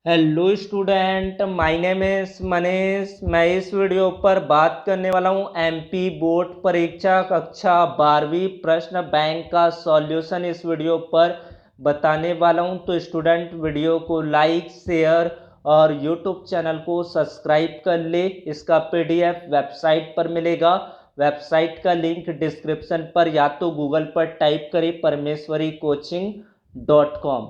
Hello student, my name is Manish. मैं इस video पर बात करने वाला हूं एमपी बोर्ड परीक्षा कक्षा 12वीं प्रश्न बैंक का सॉल्यूशन इस वीडियो पर बताने वाला हूं। तो स्टूडेंट वीडियो को लाइक शेयर और यूट्यूब चैनल को सब्सक्राइब कर ले। इसका पीडीएफ वेबसाइट पर मिलेगा। वेबसाइट का लिंक डिस्क्रिप्शन पर या तो गूगल पर टाइप करें parmeshwaricoaching.com।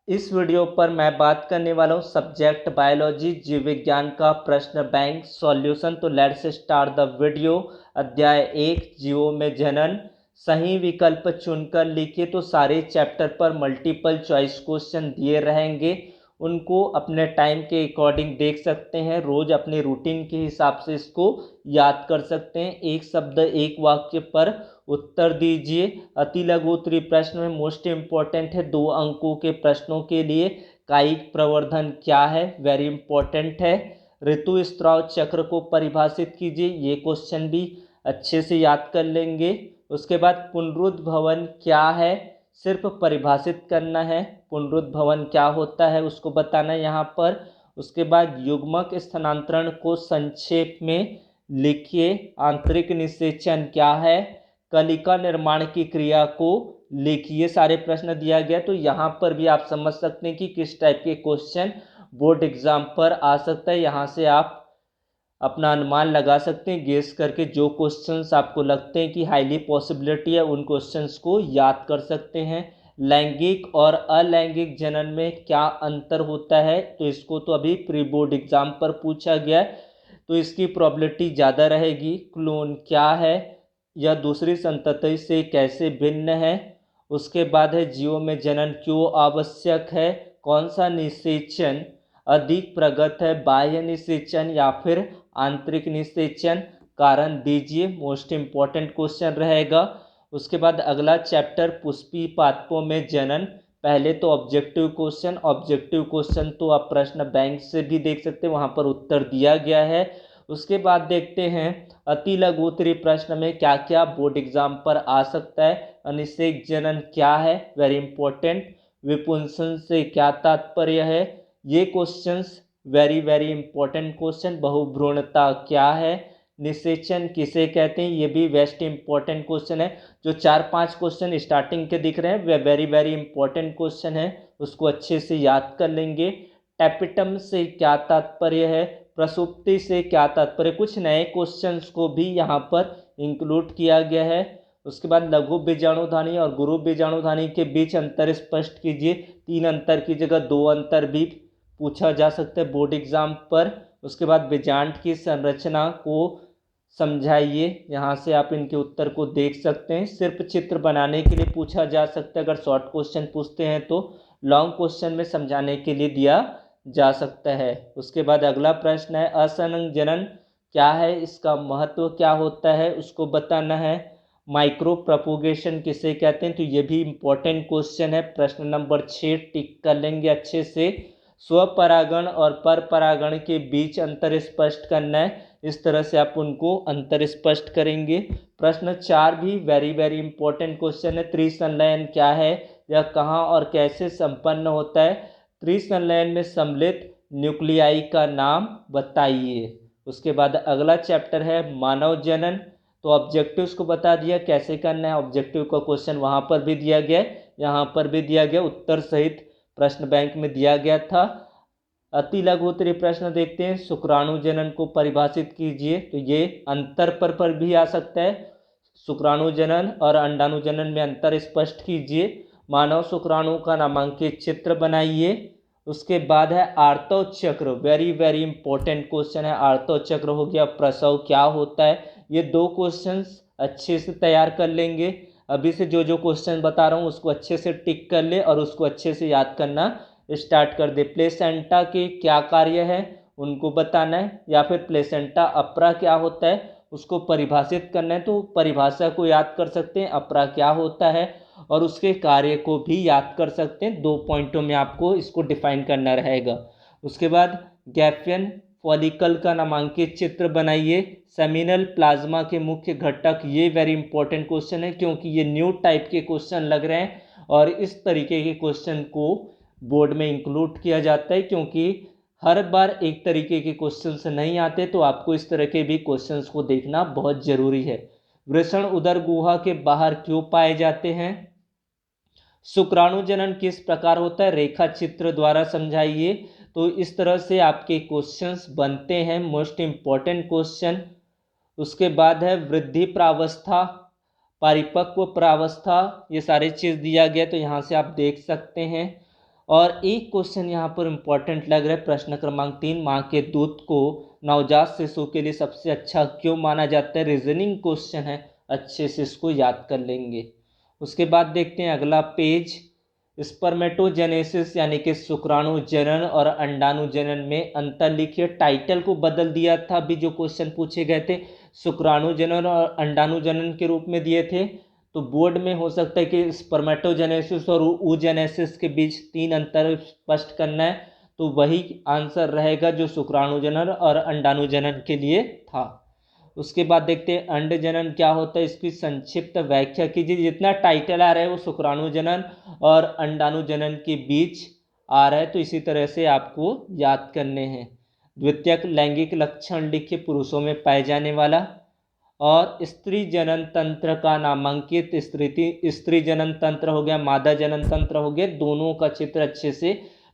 इस वीडियो पर मैं बात करने वाला हूँ सब्जेक्ट बायोलॉजी जीव विज्ञान का प्रश्न बैंक सॉल्यूशन। तो लेट्स स्टार्ट द वीडियो। अध्याय 1 जीवों में जनन। सही विकल्प चुनकर लिखिए। तो सारे चैप्टर पर मल्टीपल चॉइस क्वेश्चन दिए रहेंगे, उनको अपने टाइम के अकॉर्डिंग देख सकते हैं। रोज अपने रूटीन के हिसाब से इसको याद कर सकते हैं। एक शब्द एक वाक्य पर उत्तर दीजिए। अति लघु उत्तरीय प्रश्न में मोस्ट इंपॉर्टेंट है 2 अंकों के प्रश्नों के लिए कायिक प्रवर्धन क्या है, वेरी इंपॉर्टेंट है। ऋतुस्राव चक्र को परिभाषित कीजिए, ये क्वेश्चन भी अच्छे से याद कर लेंगे। उसके बाद पुनरुद्भवन क्या है, सिर्फ परिभाषित करना है। पुनरुद्भवन क्या होता है उसको बताना है यहाँ पर। उसके बाद युग्मक स्थानांतरण को संक्षेप में लिखिए। आंतरिक निषेचन क्या है, कलिका निर्माण की क्रिया को लिखिए। सारे प्रश्न दिया गया। तो यहाँ पर भी आप समझ सकते हैं कि किस टाइप के क्वेश्चन बोर्ड एग्जाम पर आ सकता है। यहाँ से आप अपना अनुमान लगा सकते हैं गेस करके। जो क्वेश्चंस आपको लगते हैं कि हाईली पॉसिबिलिटी है उन क्वेश्चंस को याद कर सकते हैं। लैंगिक और अलैंगिक जनन में क्या अंतर होता है, तो इसको तो अभी प्री बोर्ड एग्जाम पर पूछा गया है, तो इसकी प्रोबेबिलिटी ज़्यादा रहेगी। क्लोन क्या है, यह दूसरी संतति से कैसे भिन्न है। उसके बाद है जीवों में जनन क्यों आवश्यक है, कौन सा निषेचन अधिक प्रगत है, बाह्य निषेचन या फिर आंतरिक निषेचन, कारण दीजिए। मोस्ट इंपॉर्टेंट क्वेश्चन रहेगा। उसके बाद अगला चैप्टर पुष्पी पादपों में जनन। पहले तो ऑब्जेक्टिव क्वेश्चन तो आप प्रश्न बैंक से भी देख सकते हैं, वहाँ पर उत्तर दिया गया है। उसके बाद देखते हैं अति लघु उत्तरीय प्रश्न में क्या क्या बोर्ड एग्जाम पर आ सकता है। अनिषेक जनन क्या है, वेरी इंपॉर्टेंट। विपुंसन से क्या तात्पर्य है, ये questions very very important question. बहुभ्रूणता क्या है, निषेचन किसे कहते हैं, ये भी वेस्ट इंपॉर्टेंट क्वेश्चन है। जो 4-5 क्वेश्चन स्टार्टिंग के दिख रहे हैं वे वेरी वेरी इंपॉर्टेंट क्वेश्चन है, उसको अच्छे से याद कर लेंगे। टैपिटम से क्या तात्पर्य है, प्रसुप्ति से क्या तात्पर्य, कुछ नए क्वेश्चंस को भी यहाँ पर इंक्लूड किया गया है। उसके बाद लघु बीजाणुधानी और गुरु बीजाणुधानी के बीच अंतर स्पष्ट कीजिए। 3 अंतर की जगह 2 अंतर भी पूछा जा सकता है बोर्ड एग्जाम पर। उसके बाद बीजांड की संरचना को समझाइए। यहाँ से आप इनके उत्तर को देख सकते हैं। सिर्फ चित्र बनाने के लिए पूछा जा सकता है, अगर शॉर्ट क्वेश्चन पूछते हैं तो लॉन्ग क्वेश्चन में समझाने के लिए दिया जा सकता है। उसके बाद अगला प्रश्न है असंग जनन क्या है, इसका महत्व क्या होता है उसको बताना है। माइक्रो प्रोपोगेशन किसे कहते हैं, तो ये भी इंपॉर्टेंट क्वेश्चन है। प्रश्न नंबर 6 टिक कर लेंगे अच्छे से। स्वपरागण और परपरागण के बीच अंतर स्पष्ट करना है, इस तरह से आप उनको अंतर स्पष्ट करेंगे। प्रश्न 4 भी वेरी वेरी इंपॉर्टेंट क्वेश्चन है। त्रिसंलयन क्या है, यह कहाँ और कैसे संपन्न होता है। त्रिसंलयन में सम्मिलित न्यूक्लियाई का नाम बताइए। उसके बाद अगला चैप्टर है मानव जनन। तो ऑब्जेक्टिव्स को बता दिया कैसे करना है। ऑब्जेक्टिव का क्वेश्चन वहाँ पर भी दिया गया है, यहाँ पर भी दिया गया, उत्तर सहित प्रश्न बैंक में दिया गया था। अति लघु उत्तरीय प्रश्न देखते हैं। शुक्राणु जनन को परिभाषित कीजिए, तो ये अंतर पर भी आ सकता है। शुक्राणु जनन और अंडाणु जनन में अंतर स्पष्ट कीजिए। मानव शुक्राणु का नामांकित चित्र बनाइए। उसके बाद है आर्तव चक्र, वेरी वेरी इंपॉर्टेंट क्वेश्चन है। आर्तव चक्र हो गया, प्रसव क्या होता है, ये 2 क्वेश्चंस अच्छे से तैयार कर लेंगे। अभी से जो जो क्वेश्चन बता रहा हूँ उसको अच्छे से टिक कर ले और उसको अच्छे से याद करना स्टार्ट कर दे। प्लेसेंटा के क्या कार्य है उनको बताना है, या फिर प्लेसेंटा अपरा क्या होता है उसको परिभाषित करना है। तो परिभाषा को याद कर सकते हैं, अपरा क्या होता है, और उसके कार्य को भी याद कर सकते हैं। 2 पॉइंटों में आपको इसको डिफाइन करना रहेगा। उसके बाद गैफियन फॉलिकल का नामांकित चित्र बनाइए। सेमिनल प्लाज्मा के मुख्य घटक, ये वेरी इंपॉर्टेंट क्वेश्चन है क्योंकि ये न्यू टाइप के क्वेश्चन लग रहे हैं और इस तरीके के क्वेश्चन को बोर्ड में इंक्लूड किया जाता है, क्योंकि हर बार एक तरीके के क्वेश्चंस नहीं आते, तो आपको इस तरह के भी क्वेश्चंस को देखना बहुत ज़रूरी है। वृषण उदर गुहा के बाहर क्यों पाए जाते हैं? शुक्राणु जनन किस प्रकार होता है? रेखा चित्र द्वारा समझाइए। तो इस तरह से आपके क्वेश्चंस बनते हैं, मोस्ट इम्पॉर्टेंट क्वेश्चन। उसके बाद है वृद्धि प्रावस्था, परिपक्व प्रावस्था, ये सारी चीज़ दिया गया, तो यहाँ से आप देख सकते हैं। और एक क्वेश्चन यहाँ पर इम्पॉर्टेंट लग रहा है, प्रश्न क्रमांक 3, माँ के दूध को नवजात शिशु के लिए सबसे अच्छा क्यों माना जाता है? रीजनिंग क्वेश्चन है, अच्छे से इसको याद कर लेंगे। उसके बाद देखते हैं अगला पेज, स्पर्मेटोजेनेसिस यानी कि शुक्राणु जनन और अंडाणु जनन में अंतर लिखिए। टाइटल को बदल दिया था, अभी जो क्वेश्चन पूछे गए थे शुक्राणु जनन और अंडाणु जनन के रूप में दिए थे, तो बोर्ड में हो सकता है कि स्पर्मेटोजेनेसिस और oogenesis के बीच 3 अंतर स्पष्ट करना है, तो वही आंसर रहेगा जो शुक्राणु जनन और अंडाणु जनन के लिए था। उसके बाद देखते हैं अंड जनन क्या होता है, इसकी संक्षिप्त व्याख्या कीजिए। जितना टाइटल आ रहा है वो शुक्राणु जनन और अंडाणु जनन के बीच आ रहा है, तो इसी तरह से आपको याद करने हैं। द्वितीयक लैंगिक लक्षण लिखिए, पुरुषों में पाए जाने वाला। और स्त्री जनन तंत्र का नामांकित, स्त्री जनन तंत्र हो गया, मादा जनन तंत्र हो गया, दोनों का चित्र अच्छे से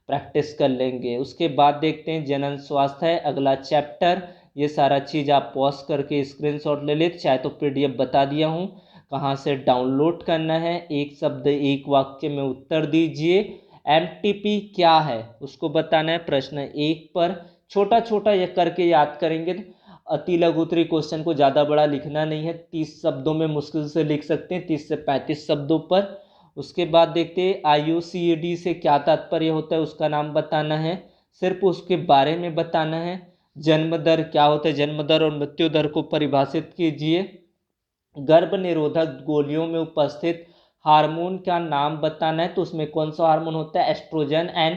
प्रैक्टिस कर लेंगे। उसके बाद देखते हैं जनन स्वास्थ्य है अगला चैप्टर। ये सारा चीज़ आप पॉज करके स्क्रीनशॉट ले लेते, चाहे तो पीडीएफ बता दिया हूँ कहाँ से डाउनलोड करना है। एक शब्द एक वाक्य में उत्तर दीजिए। एमटीपी क्या है उसको बताना है प्रश्न 1 पर। छोटा छोटा ये करके याद करेंगे। अति लघु उत्तरीय क्वेश्चन को ज़्यादा बड़ा लिखना नहीं है, 30 शब्दों में मुश्किल से लिख सकते हैं, 30 से 35 शब्दों पर। उसके बाद देखते हैं IUCAD से क्या तात्पर्य होता है, उसका नाम बताना है, सिर्फ उसके बारे में बताना है। जन्म दर क्या होता है, जन्म दर और मृत्यु दर को परिभाषित कीजिए। गर्भ निरोधक गोलियों में उपस्थित हार्मोन का नाम बताना है, तो उसमें कौन सा हार्मोन होता है, एस्ट्रोजन एंड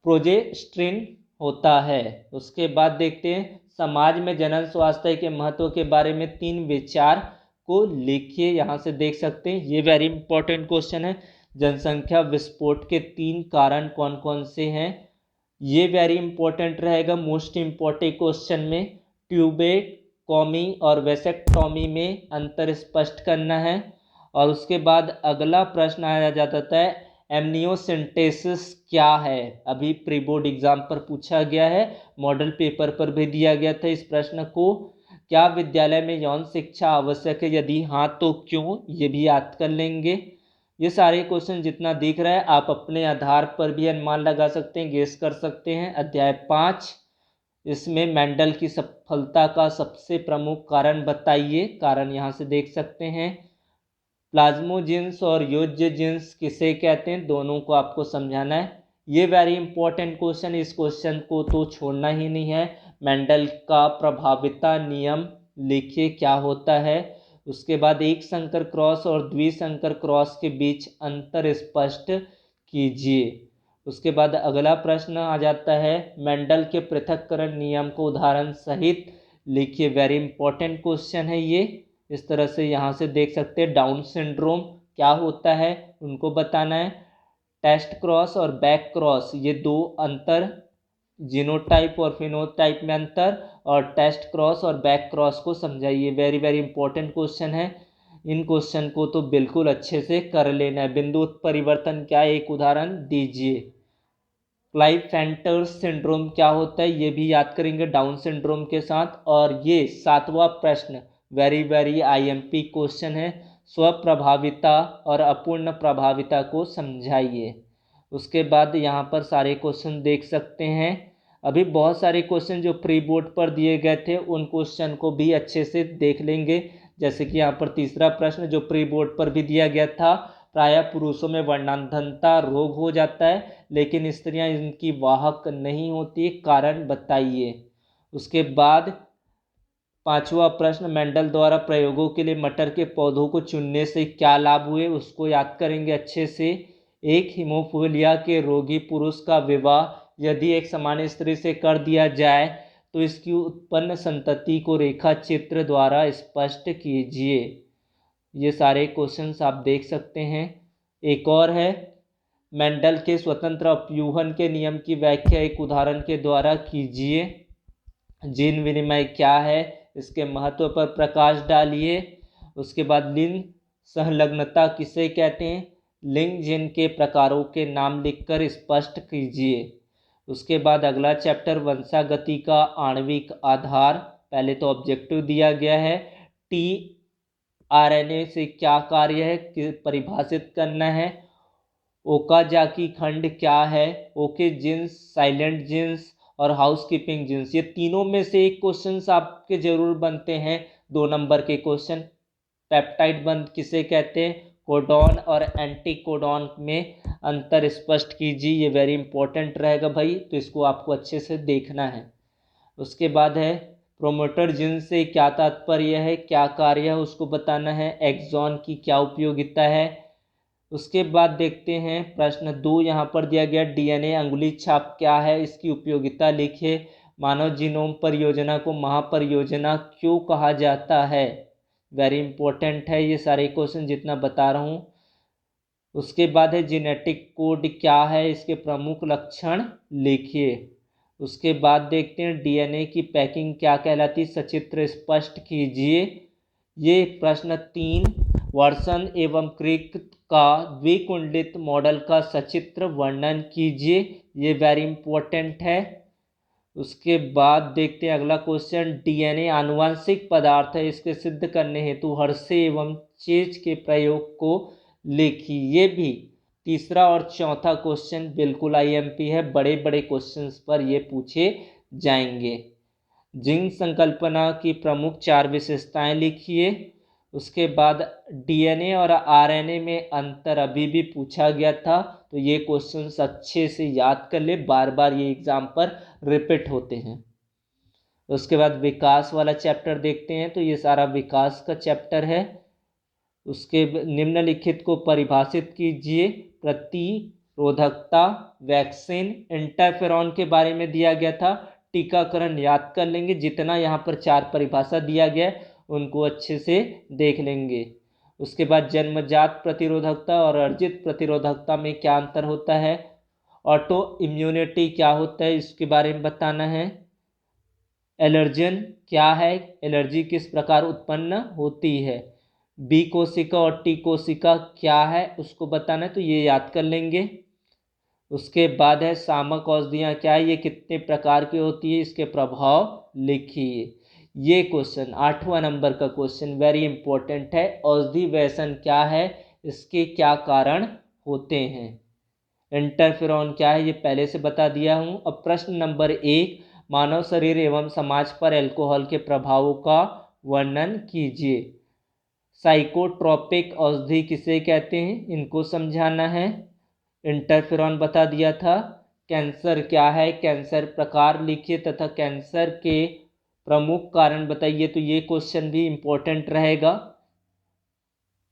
प्रोजेस्टेरिन होता है। उसके बाद देखते हैं समाज में जनन स्वास्थ्य के महत्व के बारे में 3 विचार को लिखिए। यहाँ से देख सकते हैं, ये वेरी इंपॉर्टेंट क्वेश्चन है। जनसंख्या विस्फोट के 3 कारण कौन कौन से हैं, ये वेरी इंपॉर्टेंट रहेगा, मोस्ट इम्पॉर्टेंट क्वेश्चन में। ट्यूबेकॉमी और वेसेक्टॉमी में अंतर स्पष्ट करना है। और उसके बाद अगला प्रश्न आया जाता है एमनियोसेंटेसिस क्या है, अभी प्री बोर्ड एग्जाम पर पूछा गया है, मॉडल पेपर पर भी दिया गया था इस प्रश्न को। क्या विद्यालय में यौन शिक्षा आवश्यक है, यदि हाँ तो क्यों, ये भी याद कर लेंगे। ये सारे क्वेश्चन जितना दिख रहा है आप अपने आधार पर भी अनुमान लगा सकते हैं, गेस कर सकते हैं। अध्याय 5, इसमें मेंडल की सफलता का सबसे प्रमुख कारण बताइए। कारण यहाँ से देख सकते हैं। प्लाज्मोजिन्स और योज्य जिन्स किसे कहते हैं, दोनों को आपको समझाना है। ये वेरी इंपॉर्टेंट क्वेश्चन, इस क्वेश्चन को तो छोड़ना ही नहीं है। मेंडल का प्रभाविता नियम लिखिए क्या होता है। उसके बाद एक संकर क्रॉस और द्विसंकर क्रॉस के बीच अंतर स्पष्ट कीजिए। उसके बाद अगला प्रश्न आ जाता है मेंडल के पृथक्करण नियम को उदाहरण सहित लिखिए। वेरी इंपॉर्टेंट क्वेश्चन है ये। इस तरह से यहाँ से देख सकते हैं डाउन सिंड्रोम क्या होता है उनको बताना है। टेस्ट क्रॉस और बैक क्रॉस, ये 2 अंतर, जीनोटाइप और फिनोटाइप में अंतर, और टेस्ट क्रॉस और बैक क्रॉस को समझाइए। वेरी वेरी इंपॉर्टेंट क्वेश्चन है, इन क्वेश्चन को तो बिल्कुल अच्छे से कर लेना है। बिंदु उत्परिवर्तन क्या है, एक उदाहरण दीजिए। क्लाइफेंटर सिंड्रोम क्या होता है, ये भी याद करेंगे डाउन सिंड्रोम के साथ। और ये 7वां प्रश्न वेरी वेरी IMP क्वेश्चन है, स्वप्रभाविता और अपूर्ण प्रभाविता को समझाइए। उसके बाद यहाँ पर सारे क्वेश्चन देख सकते हैं। अभी बहुत सारे क्वेश्चन जो प्री बोर्ड पर दिए गए थे उन क्वेश्चन को भी अच्छे से देख लेंगे। जैसे कि यहाँ पर तीसरा प्रश्न जो प्री बोर्ड पर भी दिया गया था, प्रायः पुरुषों में वर्णांधता रोग हो जाता है लेकिन स्त्रियां इनकी वाहक नहीं होती, कारण बताइए। उसके बाद 5वां प्रश्न मेंडल द्वारा प्रयोगों के लिए मटर के पौधों को चुनने से क्या लाभ हुए, उसको याद करेंगे अच्छे से। एक हीमोफीलिया के रोगी पुरुष का विवाह यदि एक सामान्य स्त्री से कर दिया जाए तो इसकी उत्पन्न संतति को रेखा चित्र द्वारा स्पष्ट कीजिए। ये सारे क्वेश्चंस आप देख सकते हैं। एक और है मेंडल के स्वतंत्र अपव्यूहन के नियम की व्याख्या एक उदाहरण के द्वारा कीजिए। जीन विनिमय क्या है, इसके महत्व पर प्रकाश डालिए। उसके बाद लिंग संलग्नता किसे कहते हैं, लिंग जीन के प्रकारों के नाम लिखकर स्पष्ट कीजिए। उसके बाद अगला चैप्टर वंशागति का आणविक आधार। पहले तो ऑब्जेक्टिव दिया गया है, टी आरएनए से क्या कार्य है परिभाषित करना है। ओकाजाकी खंड क्या है, ओके जीन्स, साइलेंट जीन्स और हाउसकीपिंग जीन्स, ये तीनों में से एक क्वेश्चन आपके जरूर बनते हैं 2 नंबर के क्वेश्चन। पेप्टाइड बंध किसे कहते हैं, कोडॉन और एंटी कोडॉन में अंतर स्पष्ट कीजिए, ये वेरी इंपॉर्टेंट रहेगा भाई, तो इसको आपको अच्छे से देखना है। उसके बाद है प्रोमोटर जीन से क्या तात्पर्य है, क्या कार्य है उसको बताना है। एक्सॉन की क्या उपयोगिता है। उसके बाद देखते हैं प्रश्न 2 यहाँ पर दिया गया, डीएनए अंगुली छाप क्या है, इसकी उपयोगिता लिखिए। मानव जीनोम परियोजना को महापरियोजना क्यों कहा जाता है, वेरी इंपॉर्टेंट है ये सारे क्वेश्चन जितना बता रहा हूँ। उसके बाद है जेनेटिक कोड क्या है, इसके प्रमुख लक्षण लिखिए। उसके बाद देखते हैं डीएनए की पैकिंग क्या कहलाती, सचित्र स्पष्ट कीजिए। ये प्रश्न 3 वर्सन एवं क्रिक का द्विकुंडलित मॉडल का सचित्र वर्णन कीजिए, ये वेरी इंपॉर्टेंट है। उसके बाद देखते हैं अगला क्वेश्चन, डीएनए आनुवंशिक पदार्थ है, इसके सिद्ध करने हेतु हर्शे एवं चेज के प्रयोग को लिखिए। ये भी तीसरा और चौथा क्वेश्चन बिल्कुल आईएमपी है, बड़े बड़े क्वेश्चंस पर ये पूछे जाएंगे। जीन संकल्पना की प्रमुख 4 विशेषताएं लिखिए। उसके बाद डीएनए और आरएनए में अंतर अभी भी पूछा गया था, तो ये क्वेश्चंस अच्छे से याद कर ले, बार बार ये एग्जाम पर रिपीट होते हैं। उसके बाद विकास वाला चैप्टर देखते हैं, तो ये सारा विकास का चैप्टर है। उसके निम्नलिखित को परिभाषित कीजिए। प्रतिरोधकता, वैक्सीन, इंटरफेरॉन के बारे में दिया गया था। टीकाकरण याद कर लेंगे, जितना यहाँ पर 4 परिभाषा दिया गया है उनको अच्छे से देख लेंगे। उसके बाद जन्मजात प्रतिरोधकता और अर्जित प्रतिरोधकता में क्या अंतर होता है। ऑटो इम्यूनिटी क्या होता है, इसके बारे में बताना है। एलर्जन क्या है, एलर्जी किस प्रकार उत्पन्न होती है। बी कोशिका और टी कोशिका क्या है उसको बताना है, तो ये याद कर लेंगे। उसके बाद है सामक औषधियाँ क्या है, ये कितने प्रकार की होती है, इसके प्रभाव लिखिए। ये क्वेश्चन 8वां नंबर का क्वेश्चन वेरी इंपॉर्टेंट है। औषधि व्यसन क्या है, इसके क्या कारण होते हैं। इंटरफेरॉन क्या है, ये पहले से बता दिया हूँ। अब प्रश्न नंबर 1, मानव शरीर एवं समाज पर अल्कोहल के प्रभावों का वर्णन कीजिए। साइकोट्रोपिक औषधि किसे कहते हैं, इनको समझाना है। इंटरफेरॉन बता दिया था। कैंसर क्या है, कैंसर प्रकार लिखिए तथा कैंसर के प्रमुख कारण बताइए, तो ये क्वेश्चन भी इम्पोर्टेंट रहेगा।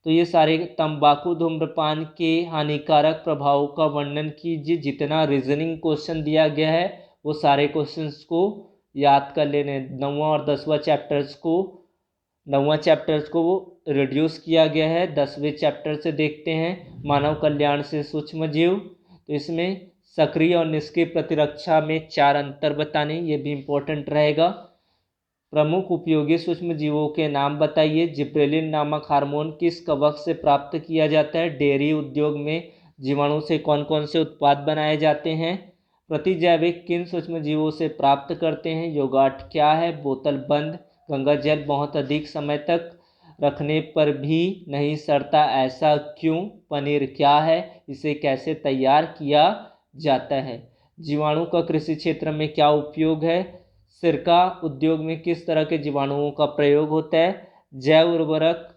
तो ये सारे तंबाकू धूम्रपान के हानिकारक प्रभावों का वर्णन कीजिए। जितना रीजनिंग क्वेश्चन दिया गया है वो सारे क्वेश्चंस को याद कर लेने। 9वां और 10वां चैप्टर्स को 9वां चैप्टर्स को रिड्यूस किया गया है। 10वें चैप्टर से देखते हैं मानव कल्याण से सूक्ष्म जीव, तो इसमें सक्रिय और निष्क्रिय प्रतिरक्षा में 4 अंतर बताने, ये भी इम्पोर्टेंट रहेगा। प्रमुख उपयोगी सूक्ष्म जीवों के नाम बताइए। जिब्रेलिन नामक हार्मोन किस कवक से प्राप्त किया जाता है। डेयरी उद्योग में जीवाणु से कौन कौन से उत्पाद बनाए जाते हैं। प्रतिजैविक किन सूक्ष्म जीवों से प्राप्त करते हैं। योगार्ट क्या है, बोतल बंद गंगा जल बहुत अधिक समय तक रखने पर भी नहीं सड़ता, ऐसा क्यों। पनीर क्या है, इसे कैसे तैयार किया जाता है। जीवाणु का कृषि क्षेत्र में क्या उपयोग है। सिरका उद्योग में किस तरह के जीवाणुओं का प्रयोग होता है। जैव उर्वरक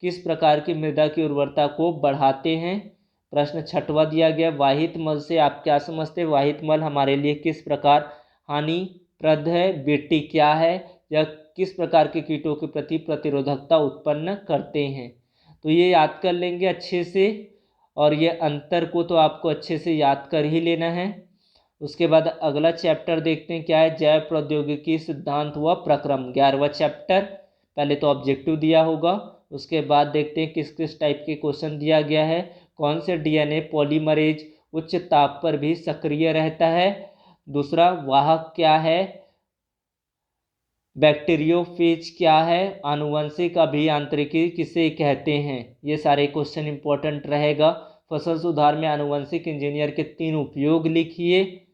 किस प्रकार की मृदा की उर्वरता को बढ़ाते हैं। प्रश्न 6वां दिया गया, वाहित मल से आप क्या समझते हैं। वाहित मल हमारे लिए किस प्रकार हानिप्रद है। बेटी क्या है, यह किस प्रकार के कीटों के प्रति प्रतिरोधकता उत्पन्न करते हैं। तो ये याद कर लेंगे अच्छे से, और ये अंतर को तो आपको अच्छे से याद कर ही लेना है। उसके बाद अगला चैप्टर देखते हैं क्या है, जैव प्रौद्योगिकी सिद्धांत व प्रक्रम, 11वां चैप्टर। पहले तो ऑब्जेक्टिव दिया होगा, उसके बाद देखते हैं किस किस टाइप के क्वेश्चन दिया गया है। कौन से डीएनए पॉलीमरेज उच्च ताप पर भी सक्रिय रहता है। दूसरा, वाहक क्या है? बैक्टीरियोफेज क्या है? आनुवंशिक अभियांत्रिकी किसे कहते हैं? ये सारे क्वेश्चन इंपॉर्टेंट रहेगा। फसल सुधार में आनुवंशिक इंजीनियर के 3 उपयोग लिखिए।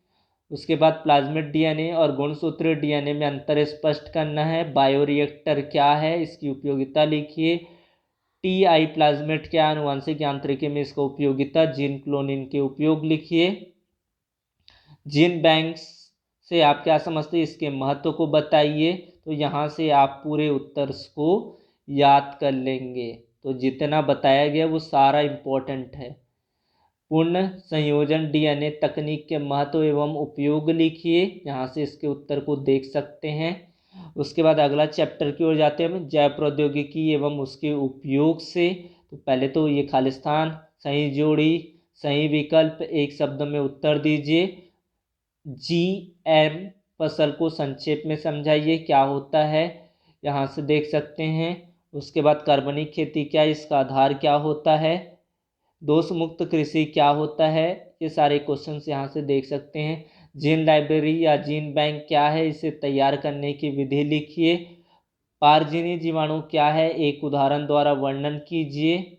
उसके बाद प्लाज्मिड डीएनए और गुणसूत्रीय डीएनए में अंतर स्पष्ट करना है। बायोरिएक्टर क्या है? इसकी उपयोगिता लिखिए। टीआई प्लाज्मिड क्या? आनुवंशिक यांत्रिकी में इसका उपयोगिता। जीन क्लोनिंग के उपयोग लिखिए। जीन बैंक्स से आप क्या समझते हैं? इसके महत्व को बताइए। तो यहाँ से आप पूरे उत्तर को याद कर लेंगे। तो जितना बताया गया वो सारा इम्पोर्टेंट है। पूर्ण संयोजन डीएनए तकनीक के महत्व एवं उपयोग लिखिए। यहाँ से इसके उत्तर को देख सकते हैं। उसके बाद अगला चैप्टर की ओर जाते हैं हम, जैव प्रौद्योगिकी एवं उसके उपयोग से। तो पहले तो ये खालिस्तान, सही जोड़ी, सही विकल्प, एक शब्द में उत्तर दीजिए। जीएम फसल को संक्षेप में समझाइए क्या होता है, यहाँ से देख सकते हैं। उसके बाद कार्बनिक खेती क्या, इसका आधार क्या होता है। दोष मुक्त कृषि क्या होता है, ये सारे क्वेश्चंस यहाँ से देख सकते हैं। जीन लाइब्रेरी या जीन बैंक क्या है, इसे तैयार करने की विधि लिखिए। पारजीनी जीवाणु क्या है, एक उदाहरण द्वारा वर्णन कीजिए।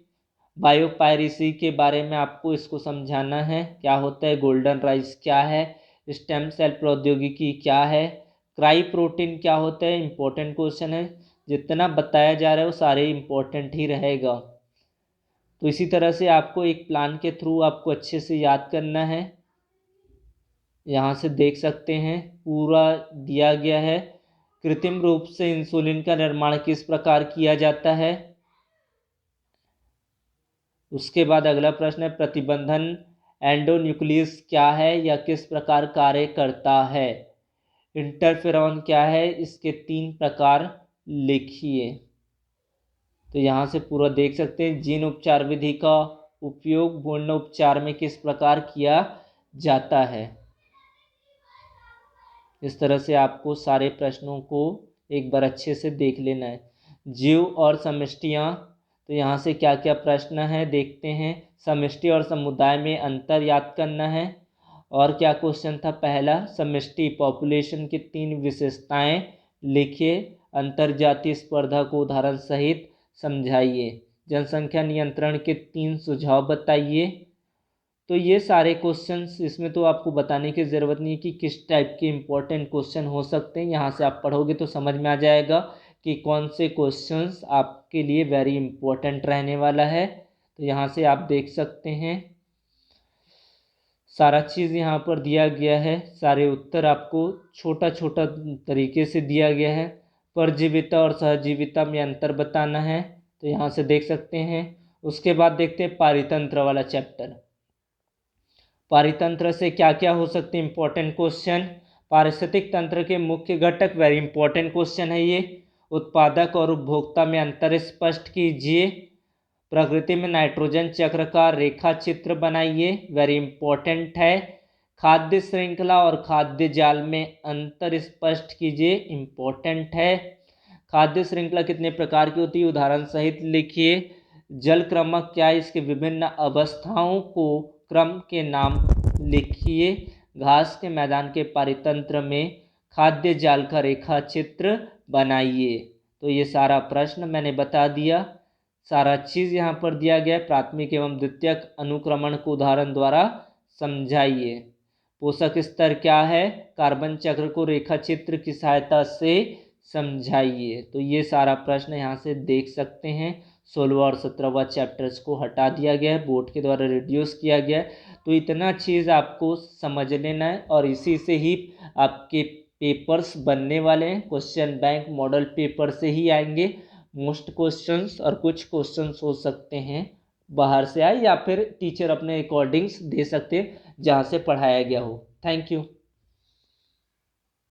बायोपायरेसी के बारे में आपको इसको समझाना है क्या होता है। गोल्डन राइस क्या है। स्टेम सेल प्रौद्योगिकी क्या है। क्राई प्रोटीन क्या होता है, इंपॉर्टेंट क्वेश्चन है। जितना बताया जा रहा है वो सारे इंपॉर्टेंट ही रहेगा। तो इसी तरह से आपको एक प्लान के थ्रू आपको अच्छे से याद करना है। यहाँ से देख सकते हैं पूरा दिया गया है। कृत्रिम रूप से इंसुलिन का निर्माण किस प्रकार किया जाता है। उसके बाद अगला प्रश्न है, प्रतिबंधन एंडोन्यूक्लियस क्या है या किस प्रकार कार्य करता है। इंटरफेरॉन क्या है, इसके 3 प्रकार लिखिए। तो यहाँ से पूरा देख सकते हैं। जीन उपचार विधि का उपयोग भ्रूण उपचार में किस प्रकार किया जाता है। इस तरह से आपको सारे प्रश्नों को एक बार अच्छे से देख लेना है। जीव और समष्टियाँ, तो यहाँ से क्या क्या प्रश्न है देखते हैं। समष्टि और समुदाय में अंतर याद करना है। और क्या क्वेश्चन था पहला, समष्टि पॉपुलेशन की 3 विशेषताएं लिखिए। अंतरजातीय स्पर्धा को उदाहरण सहित समझाइए। जनसंख्या नियंत्रण के 3 सुझाव बताइए। तो ये सारे क्वेश्चंस, इसमें तो आपको बताने की ज़रूरत नहीं है कि किस टाइप के इम्पोर्टेंट क्वेश्चन हो सकते हैं। यहाँ से आप पढ़ोगे तो समझ में आ जाएगा कि कौन से क्वेश्चंस आपके लिए वेरी इंपॉर्टेंट रहने वाला है। तो यहाँ से आप देख सकते हैं सारा चीज़ यहाँ पर दिया गया है। सारे उत्तर आपको छोटा छोटा तरीके से दिया गया है। परजीविता और सहजीविता में अंतर बताना है, तो यहाँ से देख सकते हैं। उसके बाद देखते हैं पारितंत्र वाला चैप्टर। पारितंत्र से क्या क्या हो सकते हैं इंपॉर्टेंट क्वेश्चन। पारिस्थितिक तंत्र के मुख्य घटक, वेरी इंपॉर्टेंट क्वेश्चन है ये। उत्पादक और उपभोक्ता में अंतर स्पष्ट कीजिए। प्रकृति में नाइट्रोजन चक्र का रेखा चित्र बनाइए, वेरी इंपॉर्टेंट है। खाद्य श्रृंखला और खाद्य जाल में अंतर स्पष्ट कीजिए, इंपॉर्टेंट है। खाद्य श्रृंखला कितने प्रकार की होती है, उदाहरण सहित लिखिए। जल क्रमक क्या है, इसके विभिन्न अवस्थाओं को क्रम के नाम लिखिए। घास के मैदान के पारितंत्र में खाद्य जाल का रेखा चित्र बनाइए। तो ये सारा प्रश्न मैंने बता दिया। सारा चीज़ यहाँ पर दिया गया है। प्राथमिक एवं द्वितीयक अनुक्रमण को उदाहरण द्वारा समझाइए। पोषक स्तर क्या है, कार्बन चक्र को रेखा चित्र की सहायता से समझाइए। तो ये सारा प्रश्न यहाँ से देख सकते हैं। 16वां और 17वां चैप्टर्स को हटा दिया गया है, बोर्ड के द्वारा रिड्यूस किया गया है। तो इतना चीज़ आपको समझ लेना है और इसी से ही आपके पेपर्स बनने वाले हैं। क्वेश्चन बैंक मॉडल पेपर से ही आएंगे मोस्ट क्वेश्चंस, और कुछ क्वेश्चंस हो सकते हैं बाहर से आए या फिर टीचर अपने अकॉर्डिंग्स दे सकते हैं जहाँ से पढ़ाया गया हो। Thank you.